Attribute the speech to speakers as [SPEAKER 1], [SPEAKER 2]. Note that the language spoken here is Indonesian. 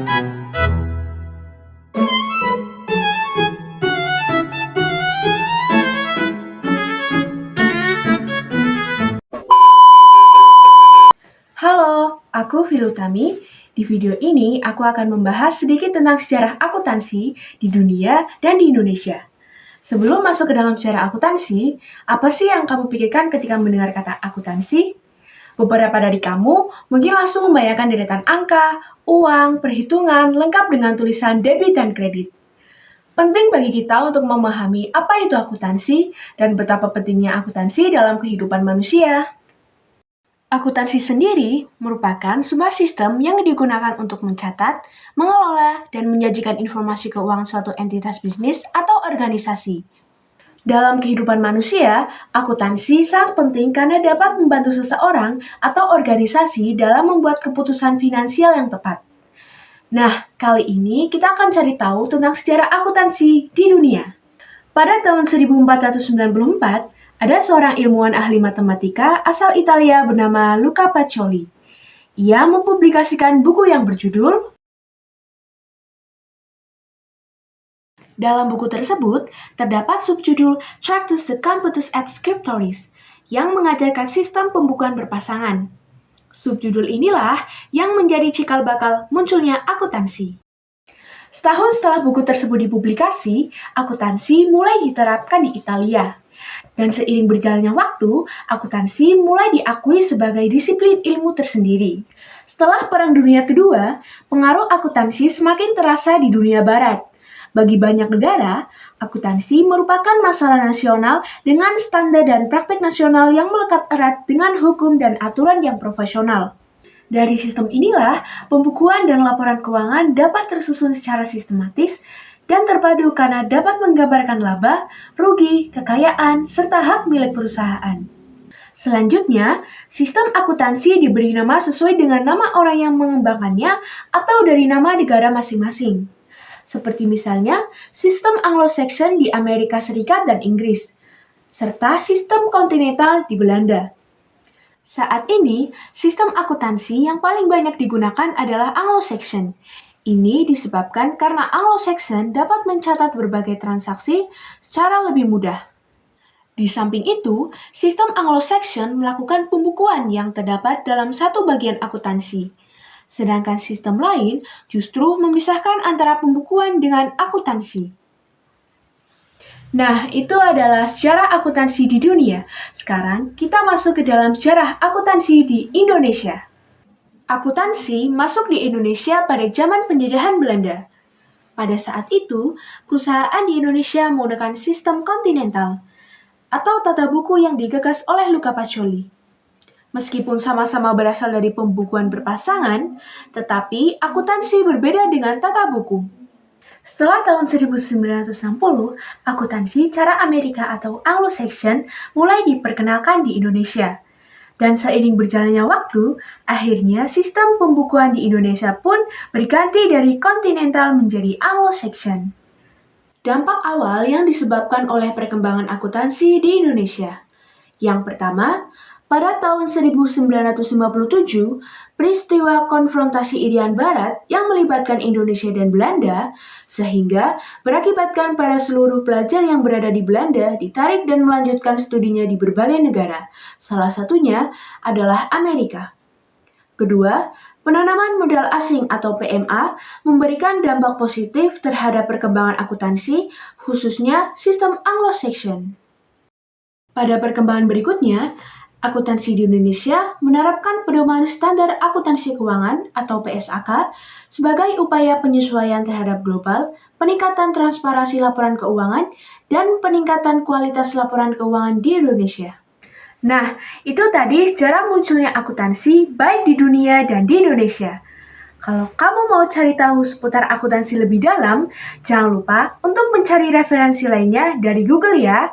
[SPEAKER 1] Halo, aku Filutami. Di video ini, aku akan membahas sedikit tentang sejarah akuntansi di dunia dan di Indonesia. Sebelum masuk ke dalam sejarah akuntansi, apa sih yang kamu pikirkan ketika mendengar kata akuntansi? Beberapa dari kamu mungkin langsung membayangkan deretan angka, uang, perhitungan, lengkap dengan tulisan debit dan kredit. Penting bagi kita untuk memahami apa itu akuntansi dan betapa pentingnya akuntansi dalam kehidupan manusia. Akuntansi sendiri merupakan sebuah sistem yang digunakan untuk mencatat, mengelola, dan menyajikan informasi keuangan suatu entitas bisnis atau organisasi. Dalam kehidupan manusia, akuntansi sangat penting karena dapat membantu seseorang atau organisasi dalam membuat keputusan finansial yang tepat. Nah, kali ini kita akan cari tahu tentang sejarah akuntansi di dunia. Pada tahun 1494, ada seorang ilmuwan ahli matematika asal Italia bernama Luca Pacioli. Ia mempublikasikan buku yang berjudul. Dalam buku tersebut, terdapat subjudul Tractus de Computus et Scriptoris yang mengajarkan sistem pembukuan berpasangan. Subjudul inilah yang menjadi cikal bakal munculnya akuntansi. Setahun setelah buku tersebut dipublikasi, akuntansi mulai diterapkan di Italia. Dan seiring berjalannya waktu, akuntansi mulai diakui sebagai disiplin ilmu tersendiri. Setelah Perang Dunia Kedua, pengaruh akuntansi semakin terasa di dunia barat. Bagi banyak negara, akuntansi merupakan masalah nasional dengan standar dan praktek nasional yang melekat erat dengan hukum dan aturan yang profesional. Dari sistem inilah, pembukuan dan laporan keuangan dapat tersusun secara sistematis dan terpadu karena dapat menggambarkan laba, rugi, kekayaan, serta hak milik perusahaan. Selanjutnya, sistem akuntansi diberi nama sesuai dengan nama orang yang mengembangkannya atau dari nama negara masing-masing. Seperti misalnya, sistem Anglo-Saxon di Amerika Serikat dan Inggris, serta sistem kontinental di Belanda. Saat ini, sistem akuntansi yang paling banyak digunakan adalah Anglo-Saxon. Ini disebabkan karena Anglo-Saxon dapat mencatat berbagai transaksi secara lebih mudah. Di samping itu, sistem Anglo-Saxon melakukan pembukuan yang terdapat dalam satu bagian akuntansi. Sedangkan sistem lain justru memisahkan antara pembukuan dengan akuntansi. Nah, itu adalah sejarah akuntansi di dunia. Sekarang kita masuk ke dalam sejarah akuntansi di Indonesia. Akuntansi masuk di Indonesia pada zaman penjajahan Belanda. Pada saat itu, perusahaan di Indonesia menggunakan sistem kontinental atau tata buku yang digagas oleh Luca Pacioli. Meskipun sama-sama berasal dari pembukuan berpasangan, tetapi akuntansi berbeda dengan tata buku. Setelah tahun 1960, akuntansi cara Amerika atau Anglo-Saxon mulai diperkenalkan di Indonesia. Dan seiring berjalannya waktu, akhirnya sistem pembukuan di Indonesia pun berganti dari kontinental menjadi Anglo-Saxon. Dampak awal yang disebabkan oleh perkembangan akuntansi di Indonesia. Yang pertama, pada tahun 1957, peristiwa konfrontasi Irian Barat yang melibatkan Indonesia dan Belanda, sehingga berakibatkan para seluruh pelajar yang berada di Belanda ditarik dan melanjutkan studinya di berbagai negara. Salah satunya adalah Amerika. Kedua, penanaman modal asing atau PMA memberikan dampak positif terhadap perkembangan akuntansi, khususnya sistem Anglo-Saxon. Pada perkembangan berikutnya, akuntansi di Indonesia menerapkan pedoman standar akuntansi keuangan atau PSAK sebagai upaya penyesuaian terhadap global, peningkatan transparansi laporan keuangan, dan peningkatan kualitas laporan keuangan di Indonesia. Nah, itu tadi sejarah munculnya akuntansi baik di dunia dan di Indonesia. Kalau kamu mau cari tahu seputar akuntansi lebih dalam, jangan lupa untuk mencari referensi lainnya dari Google ya.